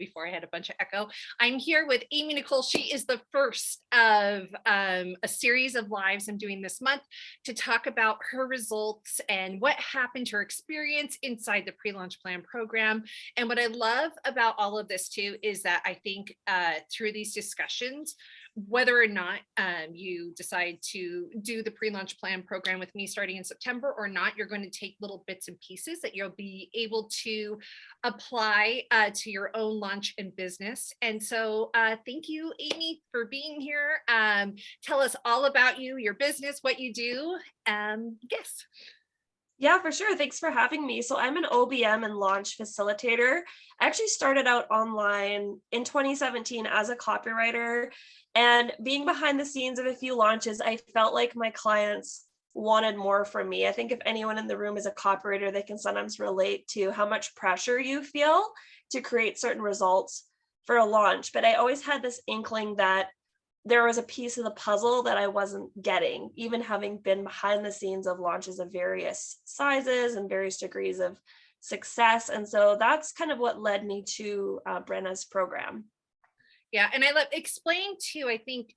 before I had a bunch of echo. I'm here with Amy Nicole. She is the first of a series of lives I'm doing this month to talk about her results and what happened to her experience inside the pre-launch plan program. And what I love about all of this too is that I think through these discussions, whether or not you decide to do the pre-launch plan program with me starting in September or not, you're going to take little bits and pieces that you'll be able to apply to your own launch and business. And so thank you, Amy, for being here. Tell us all about you, your business, what you do. Yes. Yeah, for sure. Thanks for having me. So I'm an OBM and launch facilitator. I actually started out online in 2017 as a copywriter, and being behind the scenes of a few launches, I felt like my clients wanted more from me. I think if anyone in the room is a copywriter, they can sometimes relate to how much pressure you feel to create certain results for a launch. But I always had this inkling that there was a piece of the puzzle that I wasn't getting, even having been behind the scenes of launches of various sizes and various degrees of success. And so that's kind of what led me to Brenna's program. Yeah, and I love explain too. I think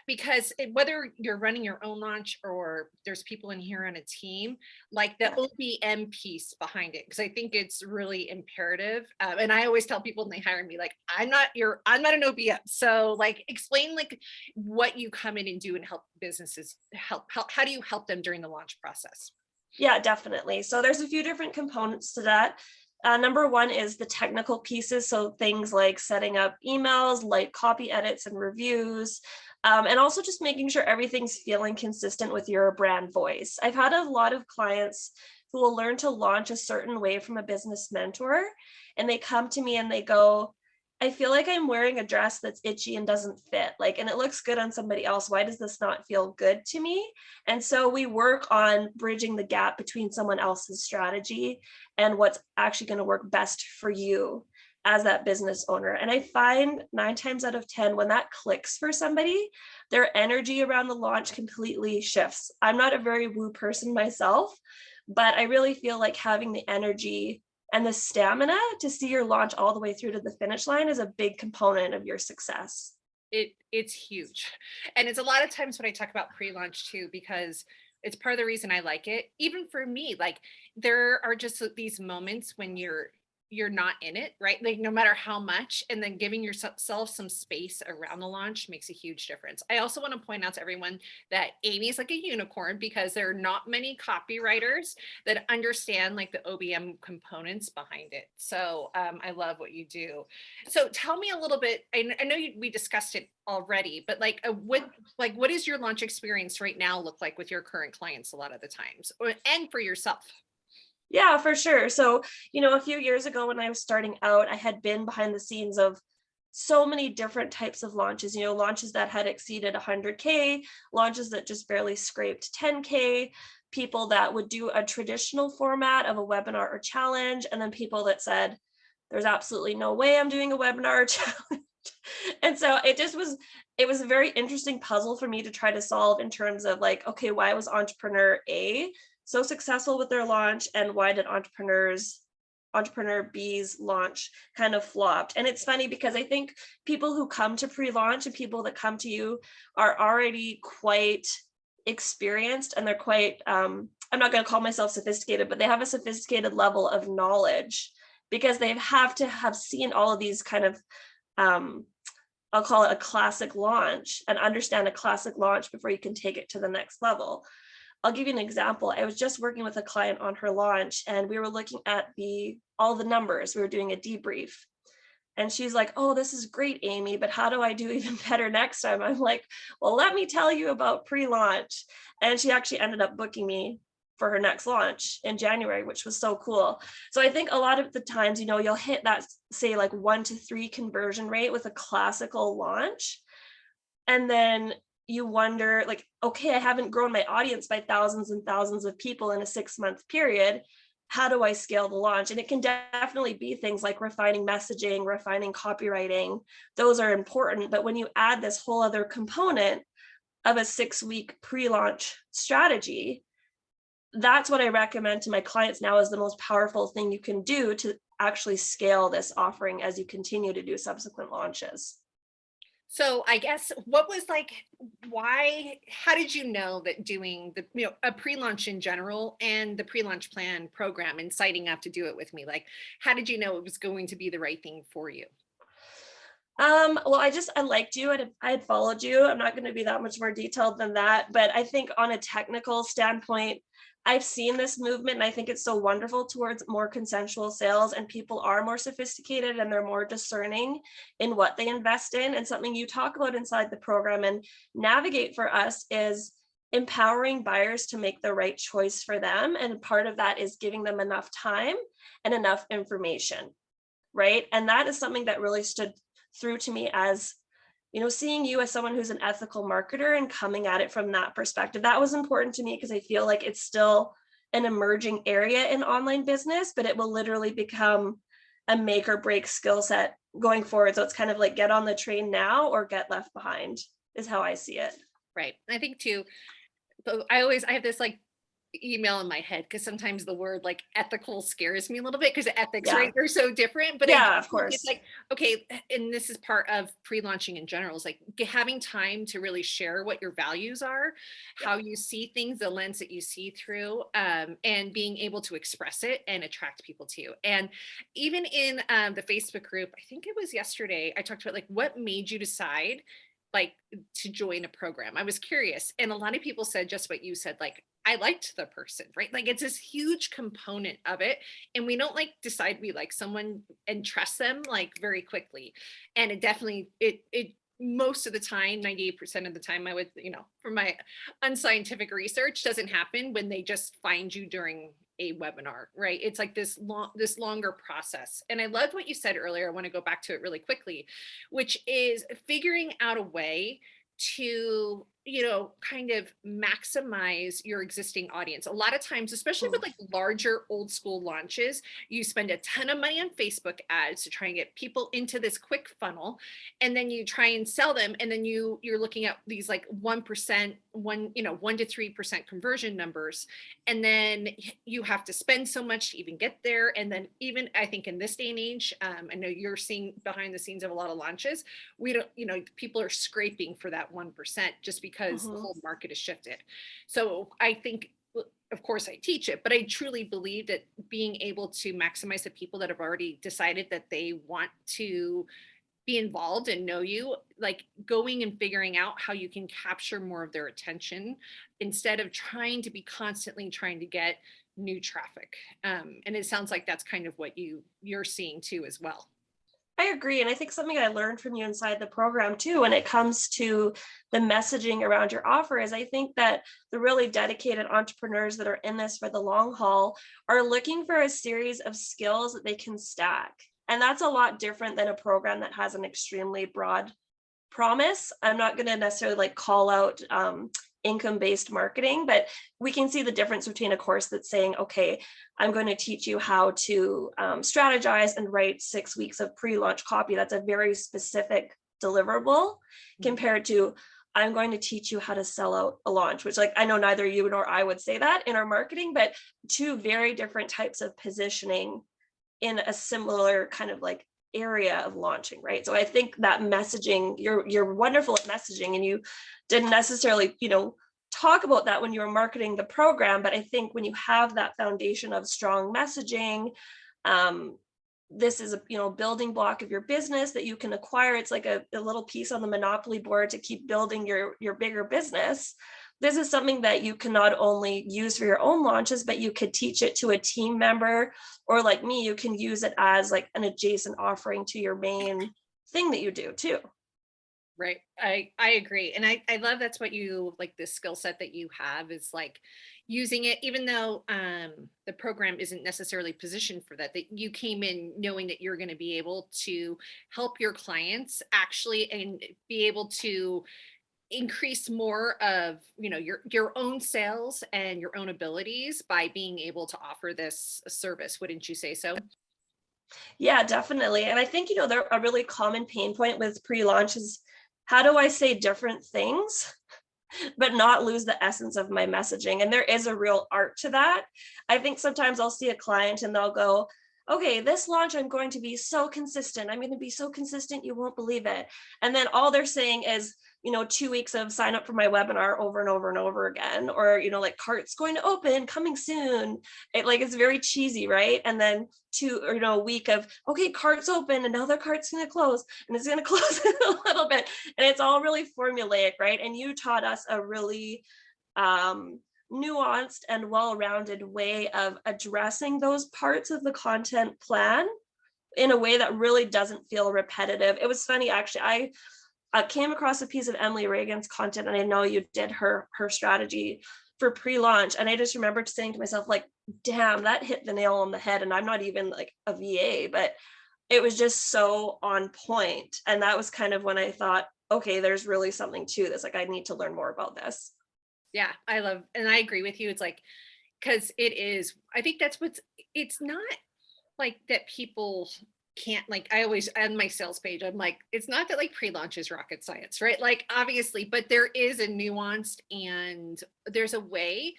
because whether you're running your own launch or there's people in here on a team, like the OBM piece behind it, because I think it's really imperative. And I always tell people when they hire me, like, I'm not an OBM. So like explain like what you come in and do and help businesses help. How do you help them during the launch process? Yeah, definitely. So there's a few different components to that. Number one is the technical pieces. So things like setting up emails, like copy edits and reviews, and also just making sure everything's feeling consistent with your brand voice. I've had a lot of clients who will learn to launch a certain way from a business mentor, and they come to me and they go, I feel like I'm wearing a dress that's itchy and doesn't fit, like, and it looks good on somebody else. Why does this not feel good to me? And so we work on bridging the gap between someone else's strategy and what's actually going to work best for you as that business owner. And I find 9 times out of 10, when that clicks for somebody, their energy around the launch completely shifts. I'm not a very woo person myself, but I really feel like having the energy and the stamina to see your launch all the way through to the finish line is a big component of your success. It's huge. And it's a lot of times when I talk about pre-launch too, because it's part of the reason I like it. Even for me, like there are just these moments when you're not in it, right? Like no matter how much, and then giving yourself some space around the launch makes a huge difference. I also want to point out to everyone that Amy's like a unicorn because there are not many copywriters that understand like the OBM components behind it. So I love what you do. So tell me a little bit. I know we discussed it already, but like what is your launch experience right now look like with your current clients a lot of the times, and for yourself? Yeah, for sure. So, a few years ago when I was starting out, I had been behind the scenes of so many different types of launches, launches that had exceeded 100K, launches that just barely scraped 10K, people that would do a traditional format of a webinar or challenge, and then people that said, there's absolutely no way I'm doing a webinar or challenge. And so it was a very interesting puzzle for me to try to solve in terms of like, okay, why was entrepreneur A so successful with their launch, and why did entrepreneur B's launch kind of flopped? And it's funny because I think people who come to pre-launch and people that come to you are already quite experienced, and they're quite I'm not going to call myself sophisticated, but they have a sophisticated level of knowledge because they have to have seen all of these kind of I'll call it a classic launch, and understand a classic launch before you can take it to the next level. I'll give you an example. I was just working with a client on her launch, and we were looking at all the numbers. We were doing a debrief. And she's like, oh, this is great, Amy, but how do I do even better next time? I'm like, well, let me tell you about pre-launch. And she actually ended up booking me for her next launch in January, which was so cool. So I think a lot of the times, you'll hit that, say, like 1 to 3 conversion rate with a classical launch. And then you wonder, like, okay, I haven't grown my audience by thousands and thousands of people in a 6-month period. How do I scale the launch? And it can definitely be things like refining messaging, refining copywriting. Those are important. But when you add this whole other component of a 6-week pre-launch strategy, that's what I recommend to my clients now is the most powerful thing you can do to actually scale this offering as you continue to do subsequent launches. So I guess what was like, how did you know that doing a pre-launch in general and the pre-launch plan program and signing up to do it with me, like, how did you know it was going to be the right thing for you? Well, I liked you and I had followed you. I'm not going to be that much more detailed than that, but I think on a technical standpoint, I've seen this movement and I think it's so wonderful towards more consensual sales, and people are more sophisticated and they're more discerning in what they invest in. And something you talk about inside the program and navigate for us is empowering buyers to make the right choice for them. And part of that is giving them enough time and enough information. Right. And that is something that really stood through to me as, seeing you as someone who's an ethical marketer and coming at it from that perspective. That was important to me because I feel like it's still an emerging area in online business, but it will literally become a make or break skill set going forward. So it's kind of like get on the train now or get left behind is how I see it. Right. I think too, I have this like email in my head because sometimes the word like ethical scares me a little bit because ethics, Yeah. right? They're so different. But I do Yeah, of think it's course. like, okay, and this is part of pre-launching in general, is like having time to really share what your values are, Yeah. how you see things, the lens that you see through, and being able to express it and attract people to you. And even in the Facebook group, I think it was yesterday, I talked about like what made you decide like to join a program. I was curious. And a lot of people said just what you said, like, I liked the person, right? Like it's this huge component of it. And we don't like decide we like someone and trust them like very quickly. And it definitely, it, most of the time, 98% of the time, I would, from my unscientific research, doesn't happen when they just find you during a webinar, right? It's like this longer process. And I loved what you said earlier. I want to go back to it really quickly, which is figuring out a way to kind of maximize your existing audience. A lot of times, especially with Mm. like larger old school launches, you spend a ton of money on Facebook ads to try and get people into this quick funnel, and then you try and sell them, and then you're looking at these like 1%, 1 to 3% conversion numbers, and then you have to spend so much to even get there. And then even I think in this day and age, I know you're seeing behind the scenes of a lot of launches, we don't, people are scraping for that 1% just because the Mhm. whole market has shifted. So I think, of course, I teach it, but I truly believe that being able to maximize the people that have already decided that they want to be involved and know you, like going and figuring out how you can capture more of their attention instead of trying to be constantly trying to get new traffic. And it sounds like that's kind of what you're seeing too as well. I agree. And I think something I learned from you inside the program too, when it comes to the messaging around your offer, is I think that the really dedicated entrepreneurs that are in this for the long haul are looking for a series of skills that they can stack. And that's a lot different than a program that has an extremely broad promise. I'm not going to necessarily like call out income-based marketing, but we can see the difference between a course that's saying, okay, I'm going to teach you how to strategize and write 6 weeks of pre-launch copy. That's a very specific deliverable Mhm. compared to I'm going to teach you how to sell out a launch, which like I know neither you nor I would say that in our marketing, but two very different types of positioning in a similar kind of like area of launching, right? So I think that messaging, you're wonderful at messaging, and you didn't necessarily, talk about that when you were marketing the program, but I think when you have that foundation of strong messaging, um, this is a building block of your business that you can acquire. It's like a little piece on the monopoly board to keep building your bigger business. This is something that you can not only use for your own launches, but you could teach it to a team member, or like me, you can use it as like an adjacent offering to your main thing that you do too. Right. I agree. And I love that's what you like, this skill set that you have is like using it, even though the program isn't necessarily positioned for that, that you came in knowing that you're going to be able to help your clients actually and be able to increase more of your own sales and your own abilities by being able to offer this service. Wouldn't you say so? Yeah, definitely. And I think, there a really common pain point with pre-launch is how do I say different things but not lose the essence of my messaging. And there is a real art to that. I think sometimes I'll see a client and they'll go, okay, this launch, I'm going to be so consistent. I'm going to be so consistent, you won't believe it. And then all they're saying is, 2 weeks of sign up for my webinar over and over and over again, or, like cart's going to open coming soon. It's very cheesy, right? And then a week of, okay, cart's open and now the cart's going to close and it's going to close in a little bit. And it's all really formulaic, right? And you taught us a really nuanced and well-rounded way of addressing those parts of the content plan in a way that really doesn't feel repetitive. It was funny, actually. I came across a piece of Emily Reagan's content, and I know you did her strategy for pre-launch, and I just remember saying to myself, like, damn, that hit the nail on the head. And I'm not even like a VA, but it was just so on point. And that was kind of when I thought, okay, there's really something to this. Like, I need to learn more about this. Yeah, and I agree with you. It's like, because I think it's not like that people can't, like, I always, on my sales page, I'm like, it's not that like pre-launch is rocket science, right? Like, obviously, but there is a nuanced, and there's a way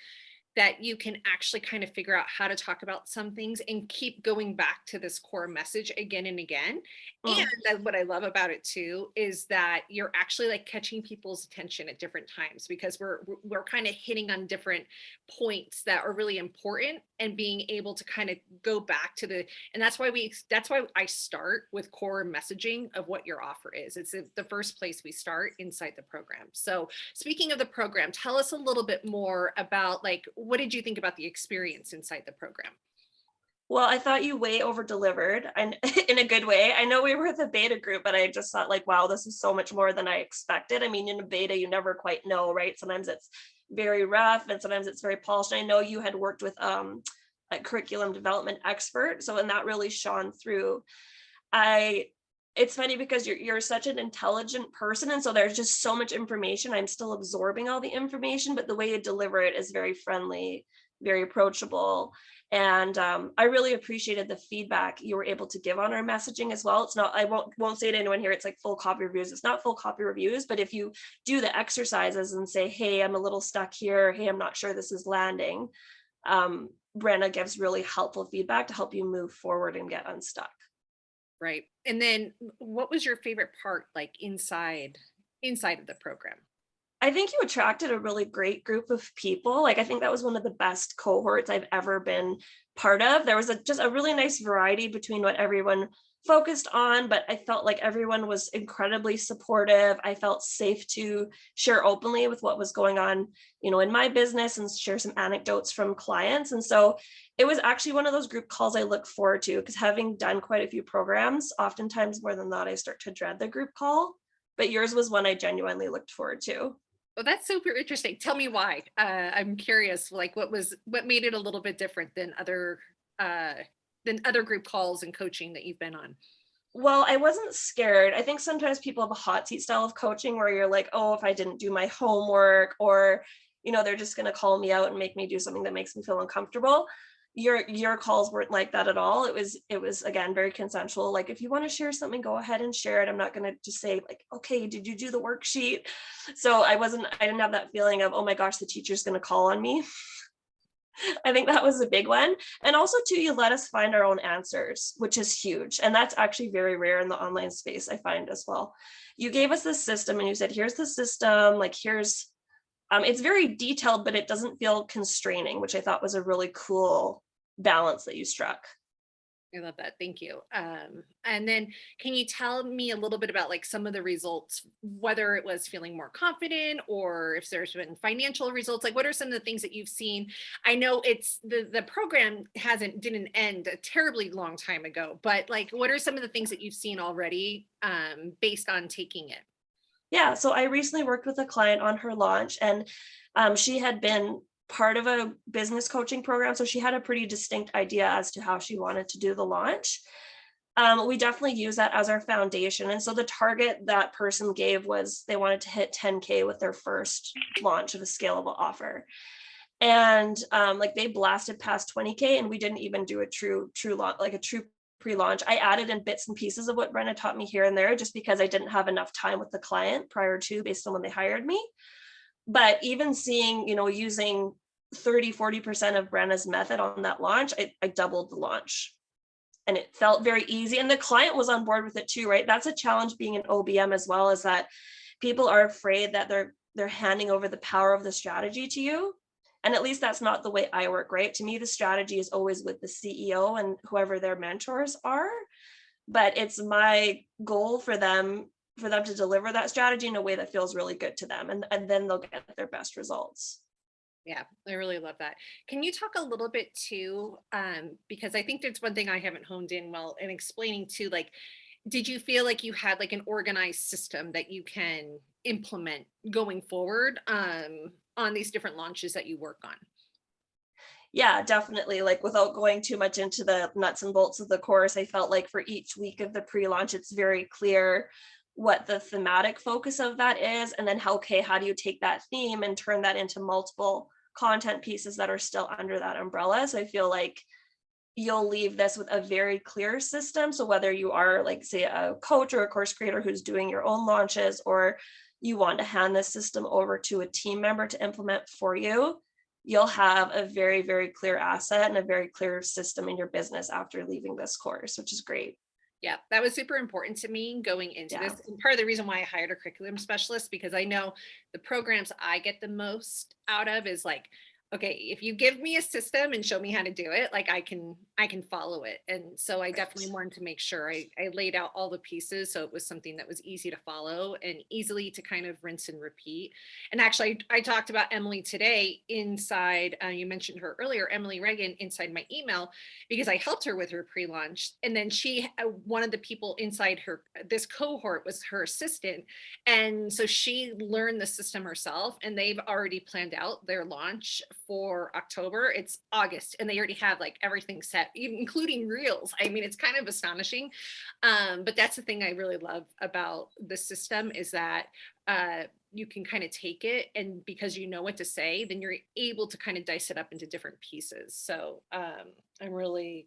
that you can actually kind of figure out how to talk about some things and keep going back to this core message again and again. Mm. And what I love about it too is that you're actually like catching people's attention at different times, because we're kind of hitting on different points that are really important, and being able to kind of go back to and that's why I start with core messaging of what your offer is. It's the first place we start inside the program. So speaking of the program, tell us a little bit more about, like, what did you think about the experience inside the program? Well, I thought you way over delivered, and in a good way. I know we were the beta group, but I just thought, like, wow, this is so much more than I expected. I mean, in a beta, you never quite know, right? Sometimes it's very rough and sometimes it's very polished. I know you had worked with a curriculum development expert, and that really shone through. It's funny because you're such an intelligent person, and so there's just so much information. I'm still absorbing all the information, but the way you deliver it is very friendly, very approachable. And I really appreciated the feedback you were able to give on our messaging as well. It's not, I won't say to anyone here, it's like full copy reviews. It's not full copy reviews, but if you do the exercises and say, hey, I'm a little stuck here, hey, I'm not sure this is landing, Brenna gives really helpful feedback to help you move forward and get unstuck. Right. And then what was your favorite part, like inside of the program? I think you attracted a really great group of people. Like, I think that was one of the best cohorts I've ever been part of. There was just a really nice variety between what everyone focused on, but I felt like everyone was incredibly supportive. I felt safe to share openly with what was going on, in my business, and share some anecdotes from clients. And so it was actually one of those group calls I look forward to, because having done quite a few programs, oftentimes more than that, I start to dread the group call. But yours was one I genuinely looked forward to. Well, that's super interesting. Tell me why. I'm curious, like, what made it a little bit different than other group calls and coaching that you've been on? Well, I wasn't scared. I think sometimes people have a hot seat style of coaching where you're like, oh, if I didn't do my homework, or, they're just going to call me out and make me do something that makes me feel uncomfortable. Your calls weren't like that at all. It was again very consensual. Like, if you want to share something, go ahead and share it. I'm not going to just say, like, okay, did you do the worksheet? So I didn't have that feeling of, oh my gosh, the teacher's going to call on me. I think that was a big one. And also too, you let us find our own answers, which is huge. And that's actually very rare in the online space, I find as well. You gave us this system and you said, here's the system, like, it's very detailed, but it doesn't feel constraining, which I thought was a really cool balance that you struck. I love that. Thank you. And then can you tell me a little bit about, like, some of the results, whether it was feeling more confident or if there's been financial results? Like, what are some of the things that you've seen? I know it's the program didn't end a terribly long time ago, but, like, what are some of the things that you've seen already based on taking it? Yeah, so I recently worked with a client on her launch, and she had been part of a business coaching program. So she had a pretty distinct idea as to how she wanted to do the launch. We definitely use that as our foundation. And so the target that person gave was they wanted to hit 10K with their first launch of a scalable offer. And like, they blasted past 20K, and we didn't even do a true launch, like a true pre-launch. I added in bits and pieces of what Brenna taught me here and there, just because I didn't have enough time with the client prior to, based on when they hired me. But even seeing, using 30-40% of Brenna's method on that launch, I doubled the launch. And it felt very easy. And the client was on board with it too, right? That's a challenge being an OBM as well, is that people are afraid that they're handing over the power of the strategy to you. And at least that's not the way I work, right? To me, the strategy is always with the CEO and whoever their mentors are. But it's my goal for them to deliver that strategy in a way that feels really good to them. And then they'll get their best results. Yeah, I really love that. Can you talk a little bit too, because I think that's one thing I haven't honed in well in explaining too, like, did you feel like you had like an organized system that you can implement going forward on these different launches that you work on? Yeah, definitely. Like without going too much into the nuts and bolts of the course, I felt like for each week of the pre-launch, it's very clear what the thematic focus of that is. And then how do you take that theme and turn that into multiple content pieces that are still under that umbrella? So I feel like you'll leave this with a very clear system. So whether you are like, say, a coach or a course creator who's doing your own launches, or you want to hand this system over to a team member to implement for you, you'll have a very, very clear asset and a very clear system in your business after leaving this course, which is great. Yeah, that was super important to me going into Yeah. this. And part of the reason why I hired a curriculum specialist, because I know the programs I get the most out of is like, okay, if you give me a system and show me how to do it, like I can follow it. And so I definitely wanted to make sure I laid out all the pieces so it was something that was easy to follow and easily to kind of rinse and repeat. And actually, I talked about Emily today inside, you mentioned her earlier, Emily Reagan, inside my email, because I helped her with her pre-launch. And then one of the people inside this cohort was her assistant. And so she learned the system herself, and they've already planned out their launch for October. It's August, and they already have like everything set, including reels. I mean, it's kind of astonishing. But that's the thing I really love about the system is that you can kind of take it, and because you know what to say, then you're able to kind of dice it up into different pieces. So I really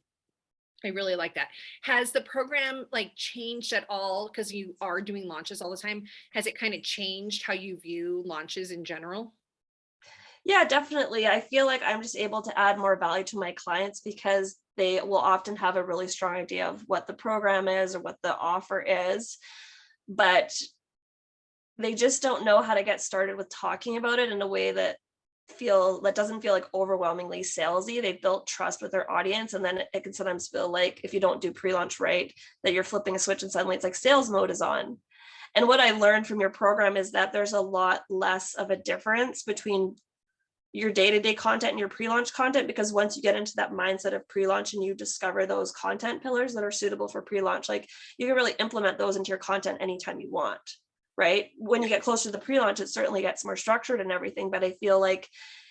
like that. Has the program like changed at all? Because you are doing launches all the time. Has it kind of changed how you view launches in general? Yeah, definitely. I feel like I'm just able to add more value to my clients because they will often have a really strong idea of what the program is or what the offer is, but they just don't know how to get started with talking about it in a way that doesn't feel like overwhelmingly salesy. They've built trust with their audience, and then it can sometimes feel like if you don't do pre-launch right, that you're flipping a switch and suddenly it's like sales mode is on. And what I learned from your program is that there's a lot less of a difference between your day-to-day content and your pre-launch content, because once you get into that mindset of pre-launch and you discover those content pillars that are suitable for pre-launch, like you can really implement those into your content anytime you want, right? When you get closer to the pre-launch, it certainly gets more structured and everything, but I feel like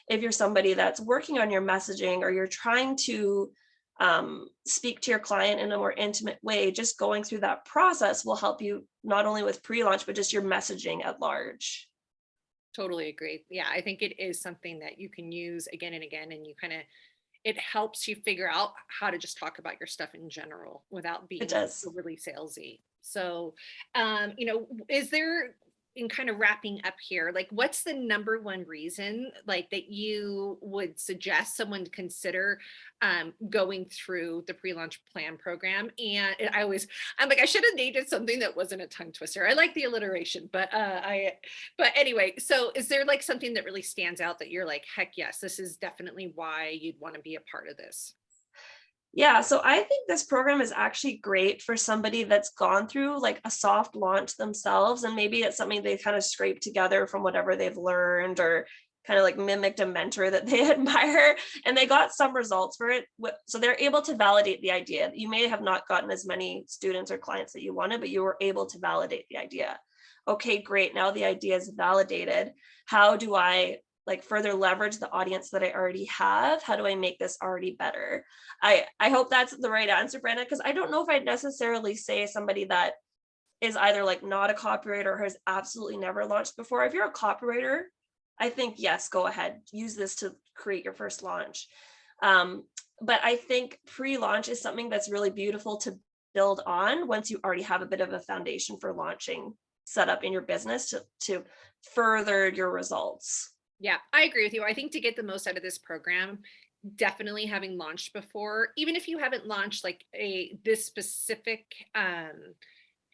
if you're somebody that's working on your messaging or you're trying to speak to your client in a more intimate way, just going through that process will help you not only with pre-launch but just your messaging at large. Totally agree. Yeah, I think it is something that you can use again and again, and you kind of it helps you figure out how to just talk about your stuff in general without It being does. overly salesy. So, is there, in kind of wrapping up here, like what's the number one reason like that you would suggest someone consider going through the pre-launch plan program? And I'm like, I should have named it something that wasn't a tongue twister. I like the alliteration, but anyway, so is there like something that really stands out that you're like, heck yes, this is definitely why you'd want to be a part of this? Yeah, so I think this program is actually great for somebody that's gone through like a soft launch themselves, and maybe it's something they kind of scraped together from whatever they've learned or kind of like mimicked a mentor that they admire, and they got some results for it. So they're able to validate the idea. You may have not gotten as many students or clients that you wanted, but you were able to validate the idea. Okay, great. Now the idea is validated. How do I like further leverage the audience that I already have? How do I make this already better? I hope that's the right answer, Brenda, because I don't know if I'd necessarily say somebody that is either like not a copywriter or has absolutely never launched before. If you're a copywriter, I think yes, go ahead, use this to create your first launch. Um, but I think pre-launch is something that's really beautiful to build on once you already have a bit of a foundation for launching set up in your business to further your results. Yeah, I agree with you. I think to get the most out of this program, definitely having launched before, even if you haven't launched like a this specific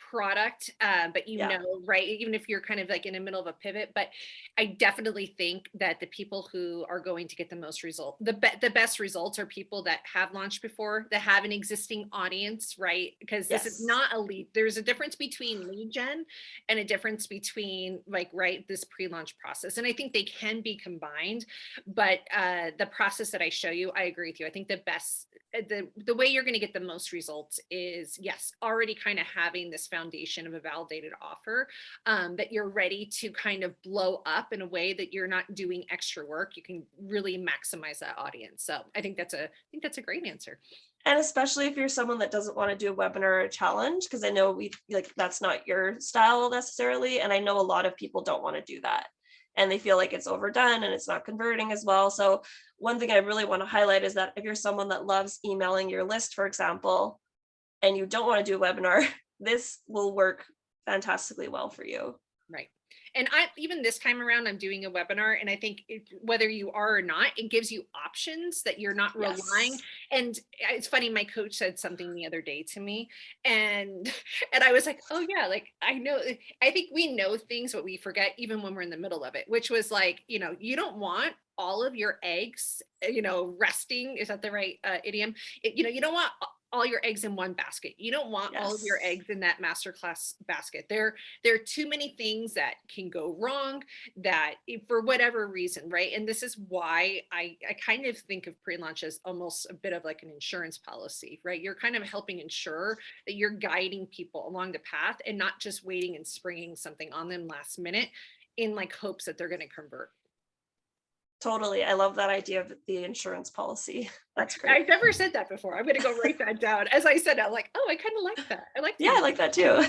product, but Yeah. right, even if you're kind of like in the middle of a pivot, but I definitely think that the people who are going to get the most result, the best results are people that have launched before, that have an existing audience, right? Because this is Yes. not a lead. There's a difference between lead gen and a difference between like, right, this pre-launch process. And I think they can be combined, but the process that I show you, I agree with you. I think the best, the way you're going to get the most results is, yes, already kind of having this foundation of a validated offer, that you're ready to kind of blow up in a way that you're not doing extra work. You can really maximize that audience. So I think that's a great answer. And especially if you're someone that doesn't want to do a webinar or a challenge, because I know we like that's not your style necessarily. And I know a lot of people don't want to do that. And they feel like it's overdone and it's not converting as well. So one thing I really want to highlight is that if you're someone that loves emailing your list, for example, and you don't want to do a webinar, this will work fantastically well for you. Right. And I even this time around, I'm doing a webinar, and I think whether you are or not, it gives you options that you're not relying. Yes. And it's funny, my coach said something the other day to me, and and I was like, oh yeah, like I know. I think we know things, but we forget even when we're in the middle of it. Which was like, you don't want all of your eggs, resting. Is that the right idiom? You don't want all your eggs in one basket. You don't want all of your Yes. eggs in that masterclass basket. There are too many things that can go wrong, that for whatever reason, right? And this is why I kind of think of pre-launch as almost a bit of like an insurance policy, right? You're kind of helping ensure that you're guiding people along the path and not just waiting and springing something on them last minute in like hopes that they're going to convert. Totally. I love that idea of the insurance policy. That's great. I've never said that before. I'm going to go write that down. As I said, I'm like, oh, I kind of like that. I like Yeah, I like that too.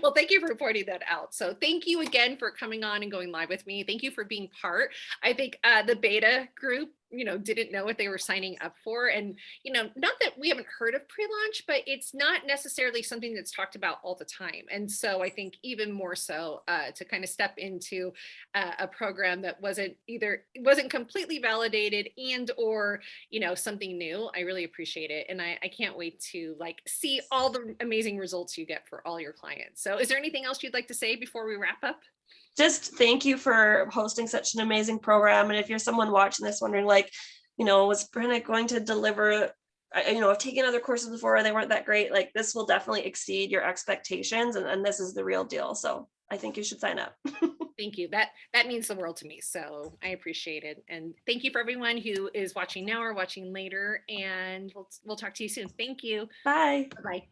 well, thank you for pointing that out. So thank you again for coming on and going live with me. Thank you for being part. I think the beta group, didn't know what they were signing up for. And, not that we haven't heard of pre-launch, but it's not necessarily something that's talked about all the time. And so I think even more so to kind of step into a program that wasn't completely validated and or, something new. I really appreciate it. And I can't wait to like see all the amazing results you get for all your clients. So is there anything else you'd like to say before we wrap up? Just thank you for hosting such an amazing program. And if you're someone watching this wondering, like, was Brenna going to deliver? I've taken other courses before, they weren't that great. Like, this will definitely exceed your expectations, and this is the real deal. So I think you should sign up. Thank you. That means the world to me. So I appreciate it. And thank you for everyone who is watching now or watching later. And we'll talk to you soon. Thank you. Bye. Bye.